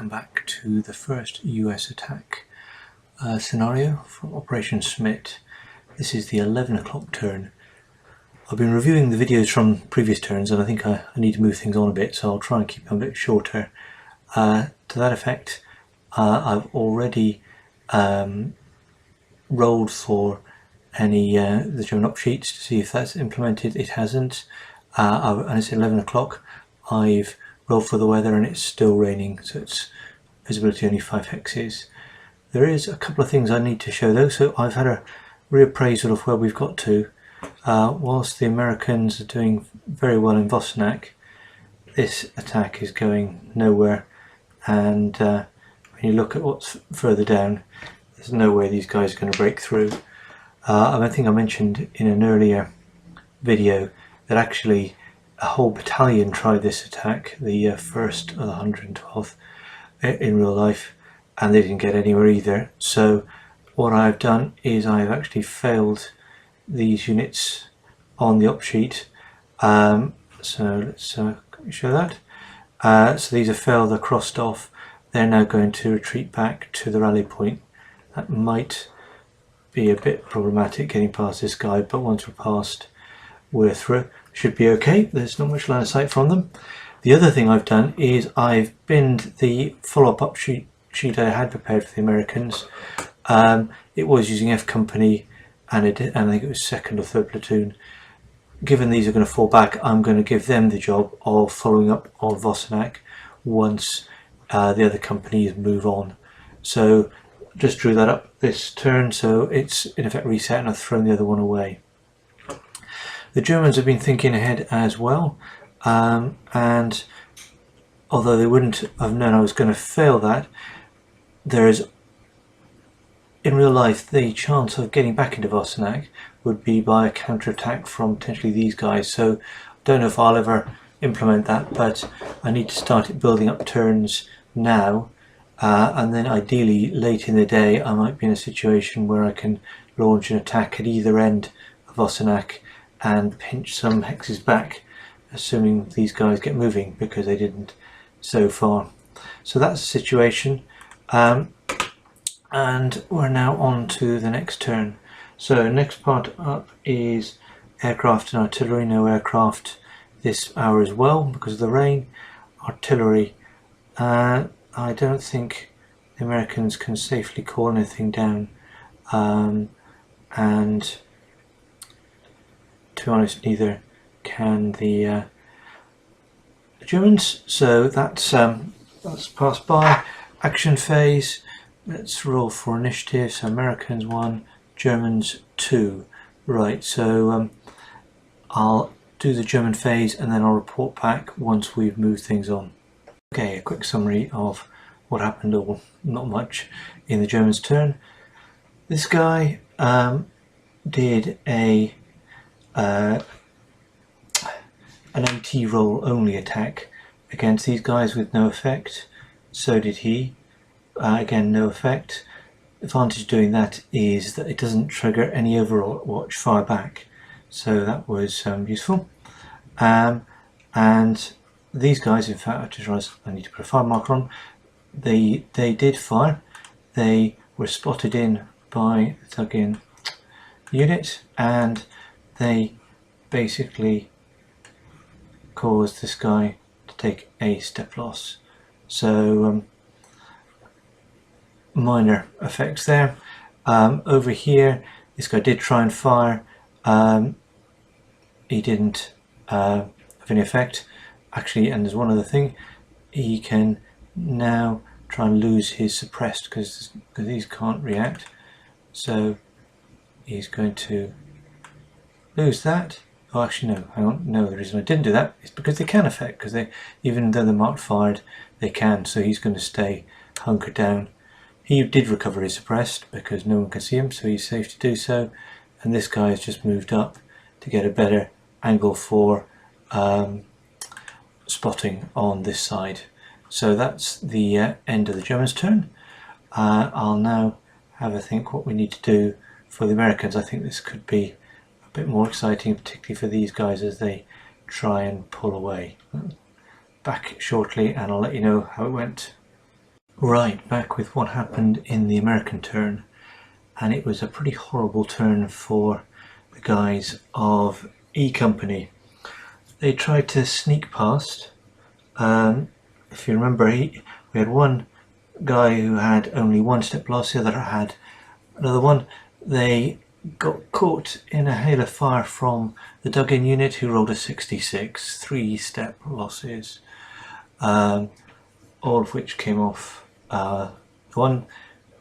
welcome back to the first US attack scenario from Operation Smit. This is the 11 o'clock turn. I've been reviewing the videos from previous turns and I think I need to move things on a bit, so I'll try and keep them a bit shorter. To that effect, I've already rolled for any the German op sheets to see if that's implemented. It hasn't, and it's 11 o'clock. I've rolled for the weather and it's still raining, so it's visibility only 5 hexes. There is a couple of things I need to show though. So I've had a reappraisal of where we've got to. Whilst the Americans are doing very well in Vossenac, this attack is going nowhere, and when you look at what's further down, there's no way these guys are going to break through. I think I mentioned in an earlier video that actually a whole battalion tried this attack, the 1st of the 112th, in real life, and they didn't get anywhere either. So what I've done is I've actually failed these units on the op sheet. So let's show that. So these are failed, they're crossed off. They're now going to retreat back to the rally point. That might be a bit problematic getting past this guy, but once we're past, we're through. Should be okay. There's not much line of sight from them. The other thing I've done is I've binned the follow-up up sheet I had prepared for the Americans. It was using F Company, and I think it was 2nd or 3rd platoon. Given these are going to fall back, I'm going to give them the job of following up on Vossenac once the other companies move on. So just drew that up this turn, so it's in effect reset, and I've thrown the other one away. The Germans have been thinking ahead as well, and although they wouldn't have known I was going to fail that, there is, in real life, the chance of getting back into Vossenac would be by a counter-attack from potentially these guys. So I don't know if I'll ever implement that, but I need to start it building up turns now, and then ideally late in the day I might be in a situation where I can launch an attack at either end of Vossenac and pinch some hexes back, assuming these guys get moving, because they didn't so far. So that's the situation, and we're now on to the next turn. So next part up is aircraft and artillery. No aircraft this hour as well because of the rain. Artillery, I don't think the Americans can safely call anything down, and to be honest, neither can the Germans. So that's passed by. Action phase. Let's roll for initiative. So Americans 1, Germans 2. Right. So I'll do the German phase and then I'll report back once we've moved things on. Okay, a quick summary of what happened, or not much, in the Germans' turn. This guy did an MT roll only attack against these guys with no effect. So did he. Again, no effect. The advantage of doing that is that it doesn't trigger any Overwatch fire back, so that was useful. And these guys, in fact, I just realised I need to put a fire marker on. They did fire. They were spotted in by the Tug-in unit, and they basically caused this guy to take a step loss. So minor effects there. Over here, this guy did try and fire. He didn't have any effect actually, and there's one other thing. He can now try and lose his suppressed because these can't react, so he's going to lose that. Oh, actually no, hang on, no, the reason I didn't do that is because they can affect, because they, even though they're marked fired, they can, so he's going to stay hunkered down. He did recover his suppressed because no one can see him, so he's safe to do so, and this guy has just moved up to get a better angle for spotting on this side. So that's the end of the Germans' turn. I'll now have a think what we need to do for the Americans. I think this could be a bit more exciting, particularly for these guys as they try and pull away. Back shortly and I'll let you know how it went. Right, back with what happened in the American turn, and it was a pretty horrible turn for the guys of E Company. They tried to sneak past. If you remember, we had one guy who had only one step loss, the other had another one. They got caught in a hail of fire from the dug-in unit, who rolled a 66, 3-step losses, all of which came off. The one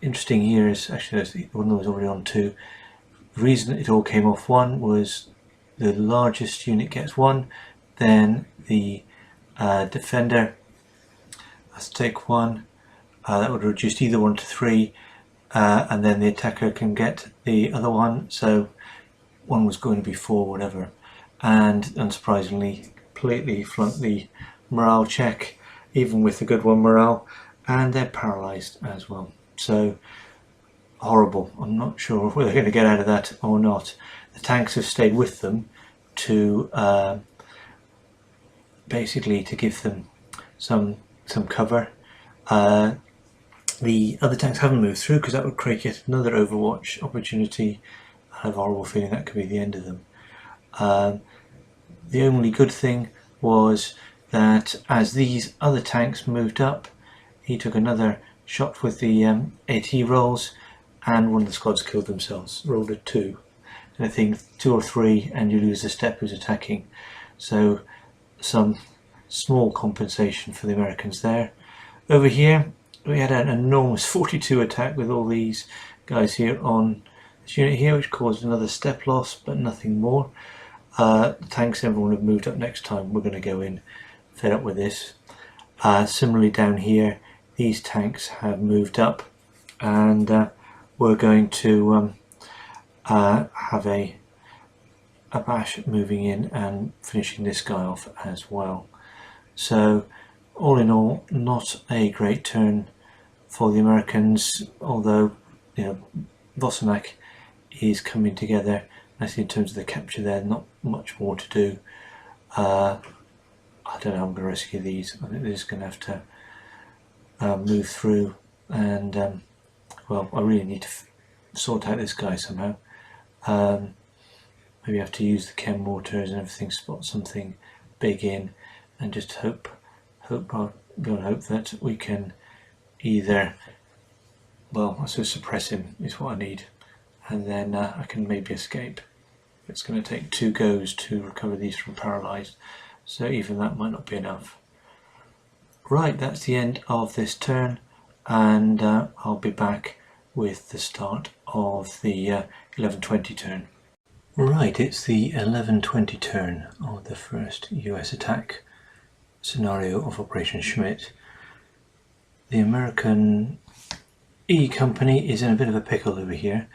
interesting here is actually the one that was already on 2. The reason it all came off 1 was the largest unit gets 1, then the defender has to take 1. That would reduce either 1 to 3, and then the attacker can get the other one, so 1 was going to be 4, whatever. And unsurprisingly, completely flunked the morale check, even with the good 1 morale, and they're paralysed as well. So horrible. I'm not sure whether they're going to get out of that or not. The tanks have stayed with them to basically to give them some cover. The other tanks haven't moved through because that would create yet another Overwatch opportunity. I have a horrible feeling that could be the end of them. The only good thing was that as these other tanks moved up, he took another shot with the AT rolls, and one of the squads killed themselves. Rolled a 2. And I think 2 or 3 and you lose the step who's attacking. So some small compensation for the Americans there. Over here we had an enormous 42 attack with all these guys here on this unit here, which caused another step loss, but nothing more. The tanks, everyone have moved up next time. We're going to go in fed up with this. Similarly down here, these tanks have moved up, and we're going to have a bash moving in and finishing this guy off as well. So all in all, not a great turn for the Americans, although Vossimak is coming together. I see in terms of the capture there, not much more to do. I don't know how I'm going to rescue these. I think they're just going to have to move through, and well, I really need to sort out this guy somehow. Maybe I have to use the chem mortars and everything, spot something big in, and just hope that we can either, well, I suppose suppress him is what I need, and then I can maybe escape. It's going to take 2 goes to recover these from paralysed, so even that might not be enough. Right, that's the end of this turn, and I'll be back with the start of the 11:20 turn. Right, it's the 11:20 turn of the first US attack scenario of Operation Schmidt. The American E Company is in a bit of a pickle over here.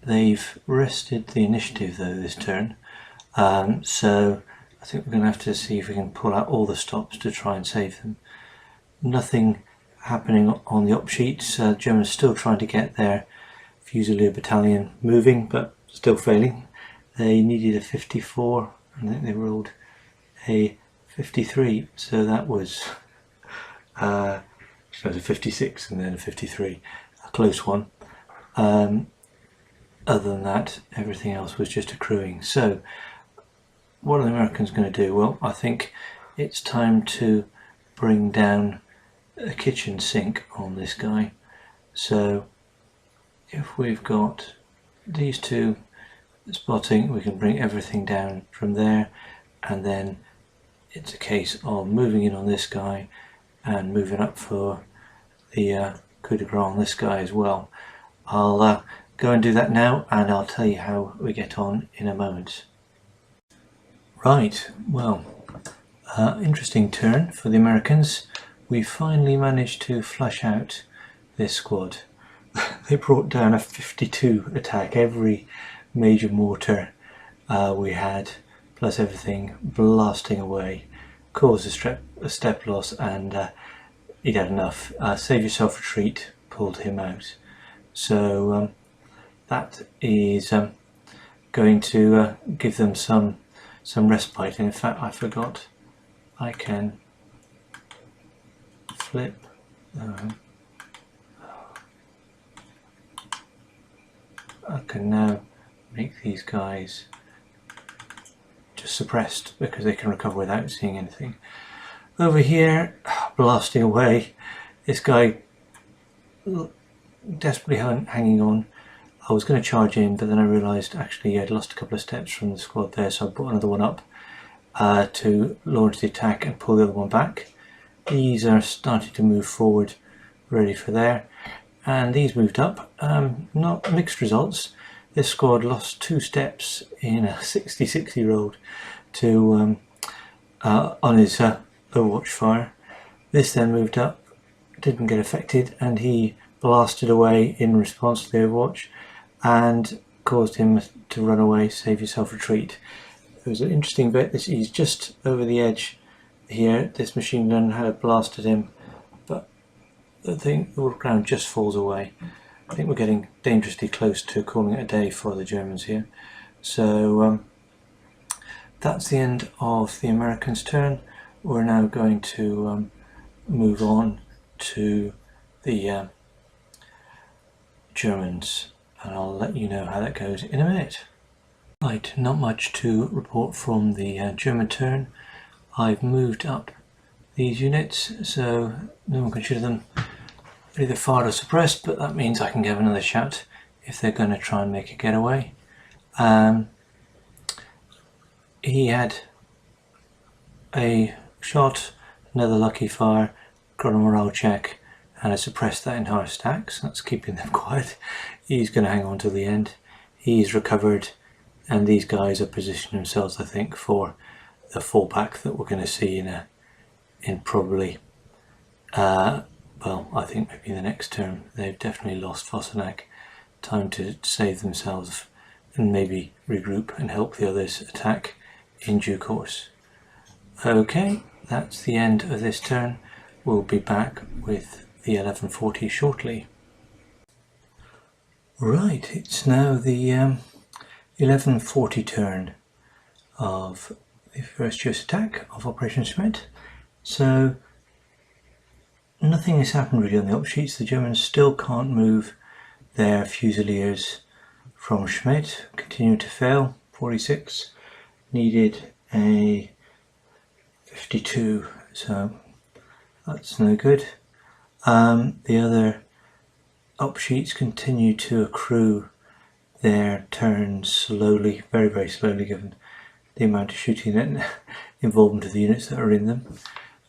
They've wrested the initiative though this turn, so I think we're going to have to see if we can pull out all the stops to try and save them. Nothing happening on the op sheets. Germans still trying to get their Fusilier battalion moving, but still failing. They needed a 54 and I think they rolled a 53, so that was a 56 and then a 53, a close one. Other than that, everything else was just accruing. So what are the Americans going to do? Well, I think it's time to bring down a kitchen sink on this guy. So if we've got these 2 spotting, we can bring everything down from there, and then it's a case of moving in on this guy and moving up for the coup de grace on this guy as well. I'll go and do that now, and I'll tell you how we get on in a moment. Right, well, interesting turn for the Americans. We finally managed to flush out this squad. They brought down a 52 attack, every major mortar we had, plus everything blasting away, caused a step loss, and he'd had enough. Save yourself retreat pulled him out. So that is going to give them some respite. And in fact, I forgot I can flip I can now make these guys just suppressed because they can recover without seeing anything. Over here, blasting away, this guy desperately hanging on. I was going to charge in, but then I realised actually I'd lost a couple of steps from the squad there, so I brought another one up to launch the attack and pull the other one back. These are starting to move forward, ready for there, and these moved up. Not mixed results. This squad lost 2 steps in a 60-60 to on his Overwatch fire. This then moved up, didn't get affected, and he blasted away in response to the Overwatch and caused him to run away, save himself retreat. It was an interesting bit. He's just over the edge here. This machine gun had blasted him, but the ground just falls away. I think we're getting dangerously close to calling it a day for the Germans here. So that's the end of the Americans' turn. We're now going to move on to the Germans, and I'll let you know how that goes in a minute. Right, not much to report from the German turn. I've moved up these units so no one can shoot them. They're either fired or suppressed, but that means I can give another shot if they're going to try and make a getaway. He had a shot, another lucky fire, got a morale check, and I suppressed that entire stack, so that's keeping them quiet. He's going to hang on till the end. He's recovered, and these guys are positioning themselves, I think, for the fallback that we're going to see in probably, well, I think maybe the next term. They've definitely lost Vossenack. Time to save themselves and maybe regroup and help the others attack in due course. Okay, that's the end of this turn. We'll be back with the 1140 shortly. Right, it's now the 1140 turn of the first US attack of Operation Schmidt. So nothing has happened really on the opsheets. The Germans still can't move their Fusiliers from Schmidt, continue to fail. 46 needed a 52, so that's no good. The other opsheets continue to accrue their turns slowly, very, very slowly, given the amount of shooting and involvement of the units that are in them.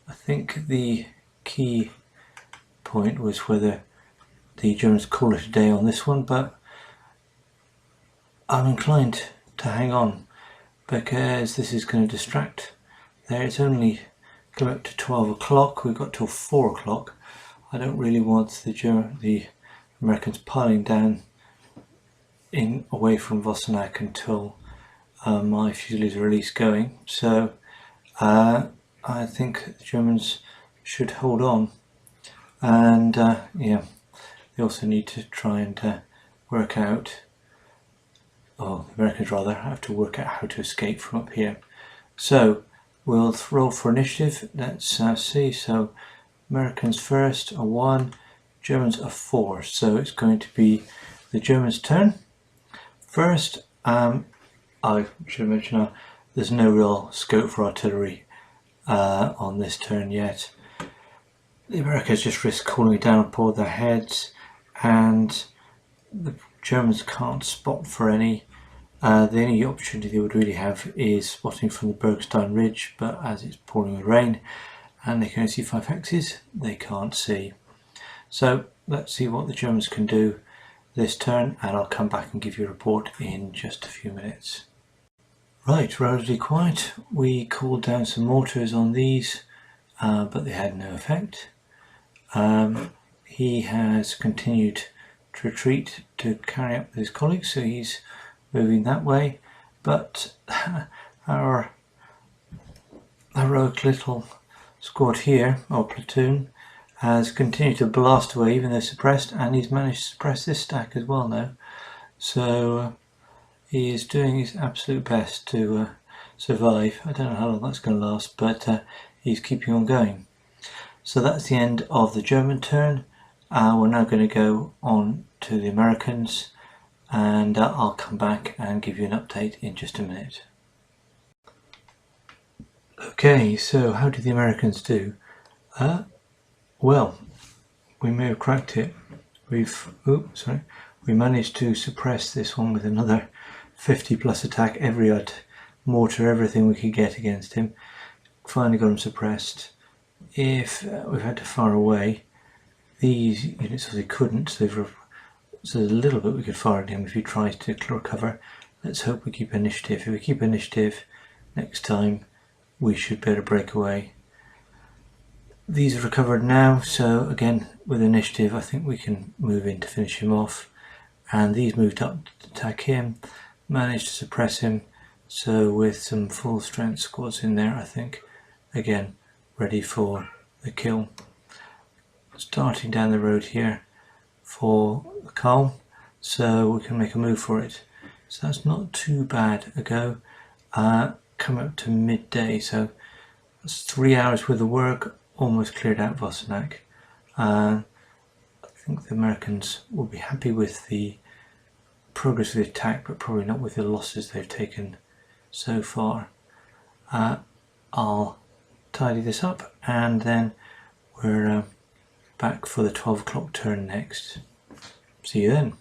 I think the key point was whether the Germans call it a day on this one, but I'm inclined to hang on because this is going to distract. There, it's only coming up to 12 o'clock, we've got till 4 o'clock. I don't really want the Americans piling down away from Vossenack until my Fusiliers are released going. So I think the Germans should hold on, and yeah, they also need to try and work out, or the Americans rather, have to work out how to escape from up here. So we'll roll for initiative. Let's see. So Americans first, a 1, Germans a 4. So it's going to be the Germans' turn. First, I should mention now, there's no real scope for artillery on this turn yet. The Americans just risk calling it down upon their heads, and the Germans can't spot for any. The only opportunity they would really have is spotting from the Bergstein Ridge, but as it's pouring with rain and they can only see 5 hexes, they can't see. So let's see what the Germans can do this turn, and I'll come back and give you a report in just a few minutes. Right, relatively quiet. We called down some mortars on these, but they had no effect. He has continued to retreat to carry up with his colleagues, so he's moving that way, but our heroic little squad here, or platoon, has continued to blast away even though suppressed, and he's managed to suppress this stack as well now. So he is doing his absolute best to survive. I don't know how long that's going to last, but he's keeping on going. So that's the end of the German turn. We're now going to go on to the Americans, and I'll come back and give you an update in just a minute. Okay, so how did the Americans do? Well, we may have cracked it. We managed to suppress this one with another 50 plus attack, every mortar, everything we could get against him. Finally got him suppressed. If we've had to fire away, these units obviously couldn't, so there's a little bit we could fire at him if he tries to recover. Let's hope we keep initiative. If we keep initiative, next time we should be able to break away. These have recovered now, so again with initiative I think we can move in to finish him off. And these moved up to attack him, managed to suppress him, so with some full strength squads in there I think, again ready for the kill. Starting down the road here for the Calm, so we can make a move for it. So that's not too bad a go. Coming up to midday, so that's 3 hours worth of work, almost cleared out Vossenac. I think the Americans will be happy with the progress of the attack, but probably not with the losses they've taken so far. I'll tidy this up and then we're back for the 12 o'clock turn next. See you then.